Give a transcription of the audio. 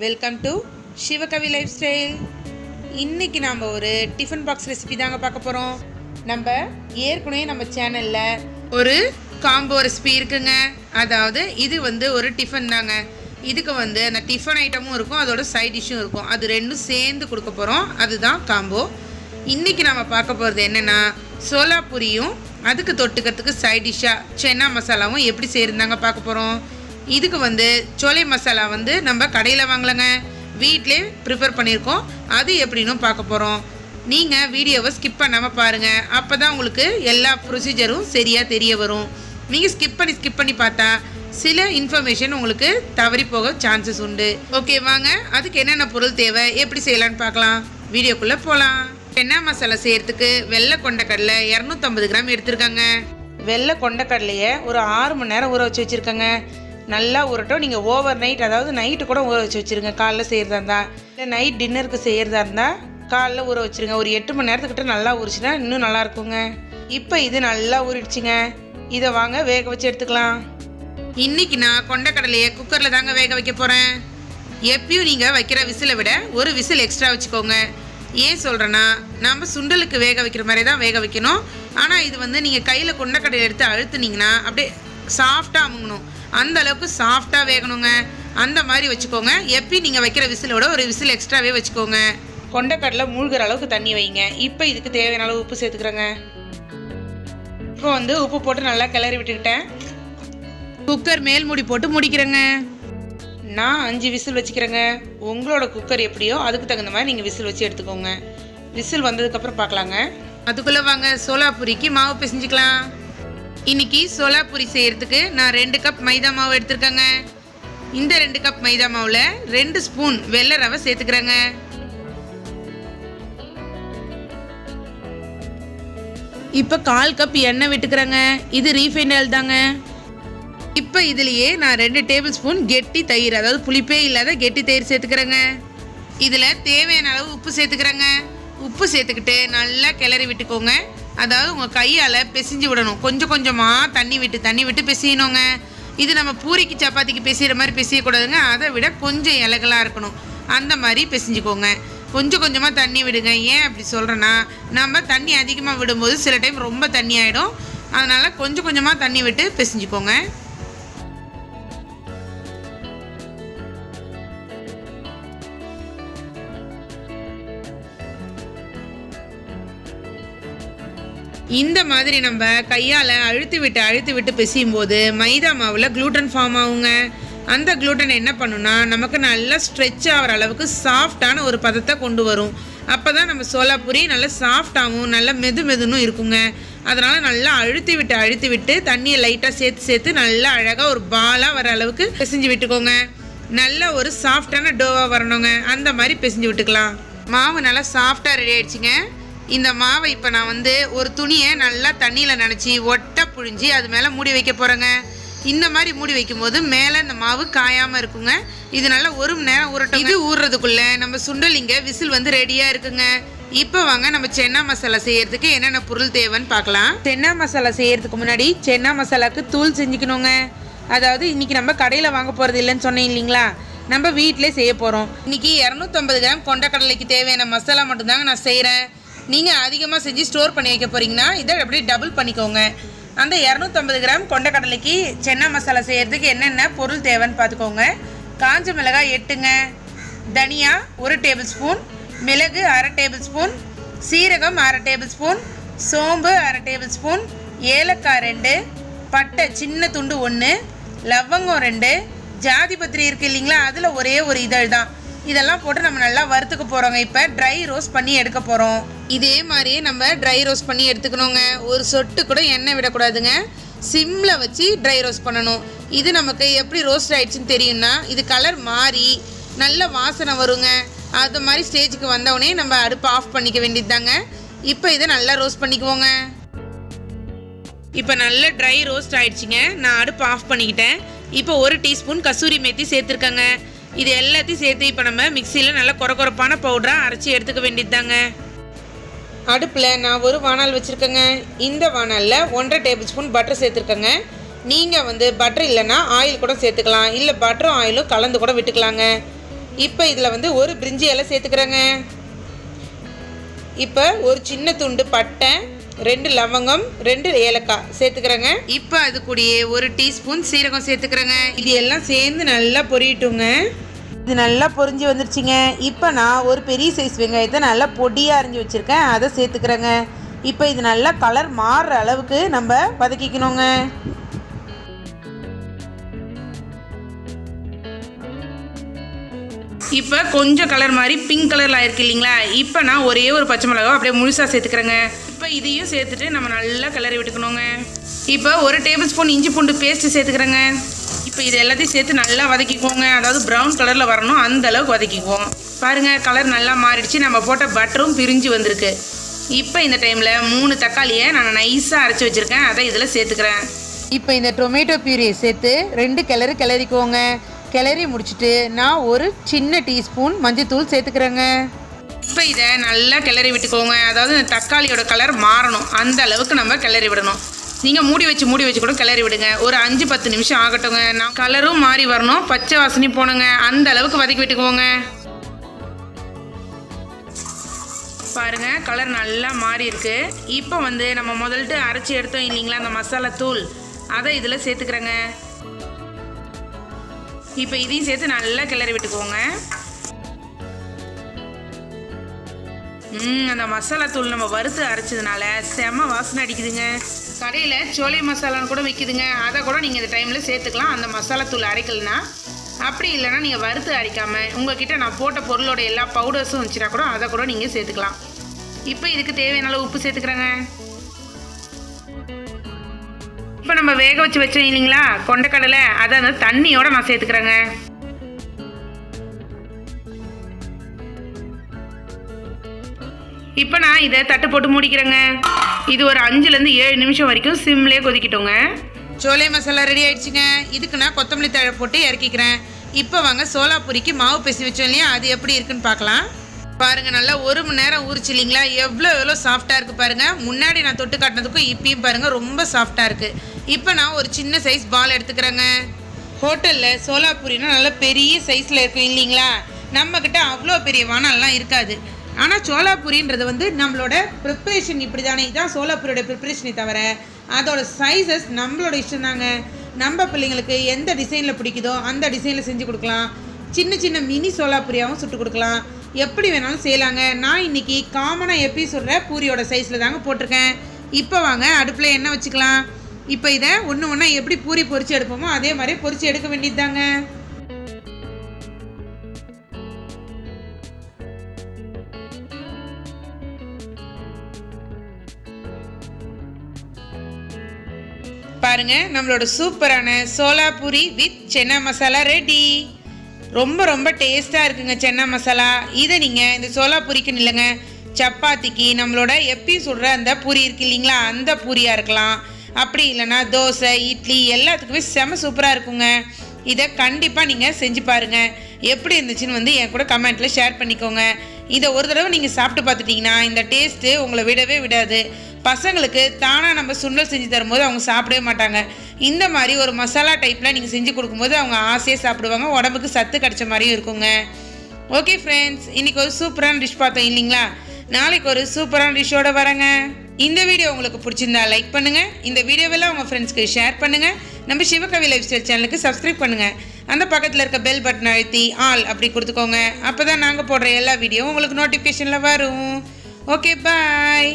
Welcome to Sivakavi life style. இன்றைக்கி நாம் ஒரு டிஃபன் பாக்ஸ் ரெசிபி தாங்க பார்க்க போகிறோம். நம்ம ஏற்கனவே நம்ம சேனலில் ஒரு காம்போ ரெசிபி இருக்குங்க. அதாவது இது ஒரு டிஃபன் தாங்க. இதுக்கு அந்த டிஃபன் ஐட்டமும் இருக்கும், அதோட சைட் டிஷ்ஷும் இருக்கும். அது ரெண்டும் சேர்ந்து கொடுக்க போகிறோம். அதுதான் காம்போ. இன்றைக்கி நம்ம பார்க்க போகிறது என்னென்னா, சோலாபூரியும் அதுக்கு தொட்டுக்கிறதுக்கு சைட் டிஷ்ஷாக சென்னா மசாலாவும் எப்படி செய்யறதாங்க பார்க்க போகிறோம். இதுக்கு சோலை மசாலா நம்ம கடையில் வாங்கலைங்க, வீட்டிலே ப்ரிப்பேர் பண்ணியிருக்கோம். அது எப்படின்னு பார்க்க போகிறோம். நீங்கள் வீடியோவை ஸ்கிப் பண்ணாமல் பாருங்கள். அப்போ தான் உங்களுக்கு எல்லா ப்ரொசீஜரும் சரியாக தெரிய வரும். நீங்கள் ஸ்கிப் பண்ணி பார்த்தா சில இன்ஃபர்மேஷன் உங்களுக்கு தவறி போக சான்சஸ் உண்டு. ஓகே, வாங்க அதுக்கு என்னென்ன பொருள் தேவை, எப்படி செய்யலான்னு பார்க்கலாம். வீடியோக்குள்ளே போகலாம். சென்னா மசாலா செய்கிறதுக்கு வெள்ளை கொண்டக்கடலை 250 கிராம் எடுத்துருக்காங்க. வெள்ளை கொண்டக்கடலையை ஒரு 6 மணி நேரம் ஊற வச்சு வச்சுருக்கேங்க. நல்லா ஊறட்டும். நீங்கள் ஓவர் நைட், அதாவது நைட்டு கூட ஊற வச்சு வச்சுருங்க. காலைல செய்கிறதா இருந்தால், இல்லை நைட் டின்னருக்கு செய்கிறதா இருந்தால் காலைல ஊற வச்சுருங்க. ஒரு 8 மணி நேரத்துக்கிட்ட நல்லா ஊறிச்சுன்னா இன்னும் நல்லா இருக்குங்க. இப்போ இது நல்லா ஊறிடுச்சுங்க. இதை வாங்க வேக வச்சு எடுத்துக்கலாம். இன்றைக்கி நான் கொண்டக்கடலையை குக்கரில் தாங்க வேக வைக்க போகிறேன். எப்பயும் நீங்கள் வைக்கிற விசிலை விட ஒரு விசில் எக்ஸ்ட்ரா வச்சுக்கோங்க. ஏன் சொல்கிறேன்னா, நம்ம சுண்டலுக்கு வேக வைக்கிற மாதிரி தான் வேக வைக்கணும். ஆனால் இது நீங்கள் கையில் கொண்டக்கடலை எடுத்து அழுத்துனீங்கன்னா அப்படியே சாஃப்டாக அமுங்கணும். அந்த அளவுக்கு சாஃப்டாக வேகணுங்க. அந்த மாதிரி வச்சுக்கோங்க. எப்பயும் நீங்கள் வைக்கிற விசிலோட ஒரு விசில் எக்ஸ்ட்ராவே வச்சுக்கோங்க. கொண்டக்கடலை மூழ்கிற அளவுக்கு தண்ணி வைங்க. இப்போ இதுக்கு தேவையான அளவு உப்பு சேர்த்துக்கிறேங்க. இப்போ உப்பு போட்டு நல்லா கிளறி விட்டுக்கிட்டேன். குக்கர் மேல் மூடி போட்டு முடிக்கிறேங்க. நான் 5 விசில் வச்சுக்கிறேங்க. உங்களோட குக்கர் எப்படியோ அதுக்கு தகுந்த மாதிரி நீங்கள் விசில் வச்சு எடுத்துக்கோங்க. விசில் வந்ததுக்கப்புறம் பார்க்கலாங்க. அதுக்குள்ளே வாங்க சோலாபூரிக்கு மாவு பிசைஞ்சிக்கலாம். இன்றைக்கி சோலாபூரி செய்கிறதுக்கு நான் 2 கப் மைதா மாவு எடுத்துருக்கேங்க. இந்த 2 கப் மைதா மாவில் 2 ஸ்பூன் வெள்ளை ரவை சேர்த்துக்கிறேங்க. இப்போ 1/4 கப் எண்ணெய் விட்டுக்கிறேங்க. இது ரீஃபைண்ட் ஆயில் தாங்க. இப்போ இதுலேயே நான் 2 டேபிள் ஸ்பூன் கெட்டி தயிர், அதாவது புளிப்பே இல்லாத கெட்டி தயிர் சேர்த்துக்கிறேங்க. இதில் தேவையான அளவு உப்பு சேர்த்துக்கிறேங்க. உப்பு சேர்த்துக்கிட்டு நல்லா கிளறி விட்டுக்கோங்க. அதாவது உங்கள் கையால் பிசைஞ்சு விடணும். கொஞ்சம் கொஞ்சமாக தண்ணி விட்டு பிசையணுங்க. இது நம்ம பூரிக்கு சப்பாத்திக்கு பிசைகிற மாதிரி பிசையக்கூடாதுங்க. அதை விட கொஞ்சம் இலகலாக இருக்கணும். அந்த மாதிரி பிசைஞ்சுக்கோங்க. கொஞ்சம் கொஞ்சமாக தண்ணி விடுங்க. ஏன் அப்படி சொல்கிறேன்னா, நம்ம தண்ணி அதிகமாக விடும்போது சில டைம் ரொம்ப தண்ணி ஆகிடும். அதனால் கொஞ்சம் கொஞ்சமாக தண்ணி விட்டு பிசைஞ்சுக்கோங்க. இந்த மாதிரி நம்ம கையால் அழுத்தி விட்டு பிசையும் போது மைதா மாவில் க்ளூட்டன் ஃபார்ம் ஆகுங்க. அந்த க்ளூட்டன் என்ன பண்ணுன்னா, நமக்கு நல்லா ஸ்ட்ரெச் ஆகிற அளவுக்கு சாஃப்டான ஒரு பதத்தை கொண்டு வரும். அப்போ தான் நம்ம சோலாபூரி நல்லா சாஃப்டாகவும் நல்லா மெதுன்னு இருக்குங்க. அதனால் நல்லா அழுத்தி விட்டு தண்ணியை லைட்டாக சேர்த்து நல்லா அழகாக ஒரு பாலாக வர அளவுக்கு பிசைஞ்சு விட்டுக்கோங்க. நல்ல ஒரு சாஃப்டான டோவாக வரணுங்க. அந்த மாதிரி பிசைஞ்சு விட்டுக்கலாம். மாவு நல்லா சாஃப்டாக ரெடி ஆகிடுச்சிங்க. இந்த மாவை இப்போ நான் ஒரு துணியை நல்லா தண்ணியில் நனைச்சி ஒட்டை புழிஞ்சி அது மேலே மூடி வைக்க போகிறேங்க. இந்த மாதிரி மூடி வைக்கும்போது மேலே இந்த மாவு காயாமல் இருக்குங்க. இது நல்லா 1 மணி நேரம் ஊறட்டும். இது ஊறுறதுக்குள்ளே நம்ம சுண்டல் இங்கே விசில் ரெடியாக இருக்குங்க. இப்போ வாங்க நம்ம சென்னா மசாலா செய்யறதுக்கு என்னென்ன பொருள் தேவைன்னு பார்க்கலாம். சென்னா மசாலா செய்யறதுக்கு முன்னாடி சென்னா மசாலாவுக்கு தூள் செஞ்சுக்கணுங்க. அதாவது இன்றைக்கி நம்ம கடையில் வாங்க போகிறது இல்லைன்னு சொன்னேன் இல்லைங்களா, நம்ம வீட்டிலே செய்ய போகிறோம். இன்றைக்கி 250 கிராம் கொண்டக்கடலைக்கு தேவையான மசாலா மட்டும்தாங்க நான் செய்கிறேன். நீங்கள் அதிகமாக செஞ்சு ஸ்டோர் பண்ணி வைக்க போகிறீங்கன்னா இதை அப்படியே டபுள் பண்ணிக்கோங்க. அந்த 250 கிராம் கொண்டக்கடலைக்கு சென்னா மசாலா செய்கிறதுக்கு என்னென்ன பொருள் தேவைன்னு பார்த்துக்கோங்க. காஞ்ச மிளகாய் 8ங்க, தனியா 1 டேபிள் ஸ்பூன், மிளகு 1/2 டேபிள் ஸ்பூன், சீரகம் 1/2 டேபிள் ஸ்பூன், சோம்பு 1/2 டேபிள் ஸ்பூன், ஏலக்காய் 2, பட்டை சின்ன துண்டு 1, லவங்கம் 2, ஜாதி பத்திரி இருக்குது இல்லைங்களா, அதில் ஒரே ஒரு இதழ் தான். இதெல்லாம் போட்டு நம்ம நல்லா வறுத்துக்க போகிறோங்க. இப்போ ட்ரை ரோஸ்ட் பண்ணி எடுக்க போகிறோம். இதே மாதிரியே நம்ம ட்ரை ரோஸ்ட் பண்ணி எடுத்துக்கணுங்க. ஒரு சொட்டு கூட எண்ணெய் விடக்கூடாதுங்க. சிம்மில் வச்சு ட்ரை ரோஸ்ட் பண்ணணும். இது நமக்கு எப்படி ரோஸ்ட் ஆகிடுச்சின்னு தெரியும்னா, இது கலர் மாறி நல்ல வாசனை வருங்க. அது மாதிரி ஸ்டேஜுக்கு வந்தவுடனே நம்ம அடுப்பு ஆஃப் பண்ணிக்க வேண்டியது தாங்க. இப்போ இதை நல்லா ரோஸ்ட் பண்ணிக்குவோங்க. இப்போ நல்ல ட்ரை ரோஸ்ட் ஆகிடுச்சிங்க. நான் அடுப்பு ஆஃப் பண்ணிக்கிட்டேன். இப்போ 1 டீஸ்பூன் கசூரி மேத்தி சேர்த்துருக்கேங்க. இது எல்லாத்தையும் சேர்த்து இப்போ நம்ம மிக்சியில் நல்லா கொரப்பான பவுடராக அரைச்சி எடுத்துக்க வேண்டியது தாங்க. அடுப்பில் நான் ஒரு வானல் வச்சுருக்கேங்க. இந்த வானலில் 1/2 டேபிள் ஸ்பூன் பட்டர் சேர்த்துருக்கேங்க. நீங்கள் பட்டர் இல்லைன்னா ஆயில் கூட சேர்த்துக்கலாம், இல்லை பட்டரும் ஆயிலும் கலந்து கூட விட்டுக்கலாங்க. இப்போ இதில் வந்து ஒரு பிரிஞ்சி இலை சேர்த்துக்கிறேங்க. இப்போ ஒரு சின்ன துண்டு பட்டை, 2 லவங்கம், 2 ஏலக்காய் சேர்த்துக்கிறேங்க. இப்போ அது கூடயே 1 டீஸ்பூன் சீரகம் சேர்த்துக்கிறேங்க. இது எல்லாம் சேர்ந்து நல்லா பொரியட்டுங்க. இது நல்லா பொரிஞ்சு வந்துருச்சுங்க. இப்போ நான் ஒரு பெரிய சைஸ் வெங்காயத்தை நல்லா பொடியாக அரிஞ்சு வச்சுருக்கேன், அதை சேர்த்துக்கிறேங்க. இப்போ இது நல்லா கலர் மாறுற அளவுக்கு நம்ம வதக்கிக்கணுங்க. இப்போ கொஞ்சம் கலர் மாதிரி பிங்க் கலரில் ஆயிருக்கு இல்லைங்களா? இப்போ நான் ஒரே ஒரு பச்சை மிளகாய் அப்படியே முழுசாக சேர்த்துக்கிறேங்க. இப்போ இதையும் சேர்த்துட்டு நம்ம நல்லா கிளறி விட்டுக்கணுங்க. இப்போ 1 டேபிள் ஸ்பூன் இஞ்சி பூண்டு பேஸ்ட்டு சேர்த்துக்கிறேங்க. இப்போ இது எல்லாத்தையும் சேர்த்து நல்லா வதக்கிக்குவோங்க. அதாவது ப்ரௌன் கலரில் வரணும், அந்த அளவுக்கு வதக்கிக்குவோம். பாருங்கள், கலர் நல்லா மாறிடுச்சு. நம்ம போட்ட பட்டரும் பிரிஞ்சு வந்திருக்கு. இப்போ இந்த டைமில் 3 தக்காளியை நான் நைஸாக அரைச்சி வச்சுருக்கேன், அதை இதில் சேர்த்துக்கிறேன். இப்போ இந்த டொமேட்டோ பியூரியை சேர்த்து 2 கிளறிக்குவோங்க. கிளறி முடிச்சுட்டு நான் ஒரு சின்ன டீஸ்பூன் மஞ்சத்தூள் சேர்த்துக்கிறேங்க. இப்போ இதை நல்லா கிளறி விட்டுக்கோங்க. அதாவது இந்த தக்காளியோட கலர் மாறணும், அந்த அளவுக்கு நம்ம கிளறி விடணும். நீங்கள் மூடி வச்சு கூட கிளறி விடுங்க. ஒரு 5-10 நிமிஷம் ஆகட்டுங்க. நான் கலரும் மாறி வரணும், பச்சை வாசனை போனுங்க, அந்த அளவுக்கு வதக்கி விட்டுக்குவோங்க. பாருங்க, கலர் நல்லா மாறி இருக்கு. இப்போ வந்து நம்ம முதல்ட்டு அரைச்சி எடுத்தோம் இல்லைங்களா அந்த மசாலா தூள், அதை இதில் சேர்த்துக்கிறேங்க. இப்போ இதையும் சேர்த்து நல்லா கிளறி விட்டுக்குவோங்க. அந்த மசாலா தூள் நம்ம வறுத்து அரைச்சதுனால செம வாசனை அடிக்குதுங்க. கடையில் சோலை மசாலான்னு கூட விற்கிதுங்க, அதை கூட நீங்கள் இந்த டைமில் சேர்த்துக்கலாம். அந்த மசாலா தூள் அரைக்கலனா, அப்படி இல்லைனா நீங்கள் வறுத்து அரைக்காமல் உங்கள்கிட்ட நான் போட்ட பொருளோட எல்லா பவுடர்ஸும் வந்துச்சுன்னா கூட அதை கூட நீங்கள் சேர்த்துக்கலாம். இப்போ இதுக்கு தேவையான அளவு உப்பு சேர்த்துக்கிறேங்க. இப்போ நம்ம வேக வச்சோம் இல்லைங்களா கொண்டைக்கடலை, அதை அந்த தண்ணியோட நான் சேர்த்துக்கிறேங்க. இப்போ நான் இதை தட்டு போட்டு மூடிக்கிறேங்க. இது ஒரு 5-7 நிமிஷம் வரைக்கும் சிம்லேயே கொதிக்கிட்டோங்க. சோலை மசாலா ரெடி ஆயிடுச்சுங்க. இதுக்கு நான் கொத்தமல்லி தழை போட்டு இறக்கிக்கிறேன். இப்போ வாங்க சோலாபூரிக்கு மாவு பேசி வச்சோம் இல்லையா, அது எப்படி இருக்குன்னு பார்க்கலாம். பாருங்கள், நல்லா 1 மணி நேரம் ஊறிச்சு இல்லைங்களா, எவ்வளோ சாஃப்டாக இருக்குது பாருங்கள். முன்னாடி நான் தொட்டு காட்டினதுக்கும் இப்பயும் பாருங்கள் ரொம்ப சாஃப்டாக இருக்குது. இப்போ நான் ஒரு சின்ன சைஸ் பால் எடுத்துக்கிறேங்க. ஹோட்டலில் சோலாபூரினா நல்லா பெரிய சைஸில் இருக்கும் இல்லைங்களா, நம்மக்கிட்ட அவ்வளோ பெரிய வானல்லாம் இருக்காது. ஆனால் சோலாபூரின்றது வந்து நம்மளோட ப்ரிப்ரேஷன் இப்படி தானே, இதான் சோலாபூரியோட ப்ரிப்ரேஷனை தவிர அதோட சைஸஸ் நம்மளோட இஷ்டம் தாங்க. நம்ம பிள்ளைங்களுக்கு எந்த டிசைனில் பிடிக்குதோ அந்த டிசைனில் செஞ்சு கொடுக்கலாம். சின்ன மினி சோலாபூரியாகவும் சுட்டு கொடுக்கலாம். எப்படி வேணாலும் செய்யலாங்க. நான் இன்றைக்கி காமனாக எப்படி சொல்கிற பூரியோட சைஸில் தாங்க போட்டிருக்கேன். இப்போ வாங்க அடுப்பில் எண்ணெய் வச்சுக்கலாம். இப்போ இதை ஒன்று எப்படி பூரி பொரித்து எடுப்போமோ அதே மாதிரி பொரித்து எடுக்க வேண்டியது தாங்க. பாருங்க, நம்மளோட சூப்பரான சோலாபூரி வித் சென்னா மசாலா ரெடி. ரொம்ப டேஸ்ட்டாக இருக்குங்க சென்னா மசாலா. இதை நீங்கள் இந்த சோலாபூரிக்குன்னு இல்லைங்க, சப்பாத்திக்கு நம்மளோட எப்பயும் சொல்கிற அந்த பூரி இருக்கு இல்லைங்களா, அந்த பூரியாக இருக்கலாம். அப்படி இல்லைனா தோசை, இட்லி எல்லாத்துக்குமே செம சூப்பராக இருக்குங்க. இதை கண்டிப்பாக நீங்கள் செஞ்சு பாருங்கள். எப்படி இருந்துச்சுன்னு வந்து என் கூட கமெண்ட்டில் ஷேர் பண்ணிக்கோங்க. இதை ஒரு தடவை நீங்கள் சாப்பிட்டு பார்த்துட்டிங்கன்னா இந்த டேஸ்ட்டு உங்களை விடவே விடாது. பசங்களுக்கு தானாக நம்ம சுண்டல் செஞ்சு தரும்போது அவங்க சாப்பிடவே மாட்டாங்க. இந்த மாதிரி ஒரு மசாலா டைப்பில் நீங்கள் செஞ்சு கொடுக்கும்போது அவங்க ஆசையாக சாப்பிடுவாங்க, உடம்புக்கு சத்து கிடைச்ச மாதிரியும் இருக்குங்க. ஓகே ஃப்ரெண்ட்ஸ், இன்றைக்கி ஒரு சூப்பரான டிஷ் பார்த்தோம் இல்லைங்களா, நாளைக்கு ஒரு சூப்பரான டிஷ்ஷோட வரேங்க. இந்த வீடியோ உங்களுக்கு பிடிச்சிருந்தா லைக் பண்ணுங்கள், இந்த வீடியோவெல்லாம் உங்கள் ஃப்ரெண்ட்ஸ்க்கு ஷேர் பண்ணுங்கள். நம்ம சிவகவி லைஃப் ஸ்டைல் சேனலுக்கு சப்ஸ்கிரைப் பண்ணுங்கள். அந்த பக்கத்தில் இருக்க பெல் பட்டன் அழுத்தி ஆல் அப்படி கொடுத்துக்கோங்க. அப்போ தான் நாங்கள் போடுற எல்லா வீடியோவும் உங்களுக்கு நோட்டிஃபிகேஷனில் வரும். ஓகே, பாய்.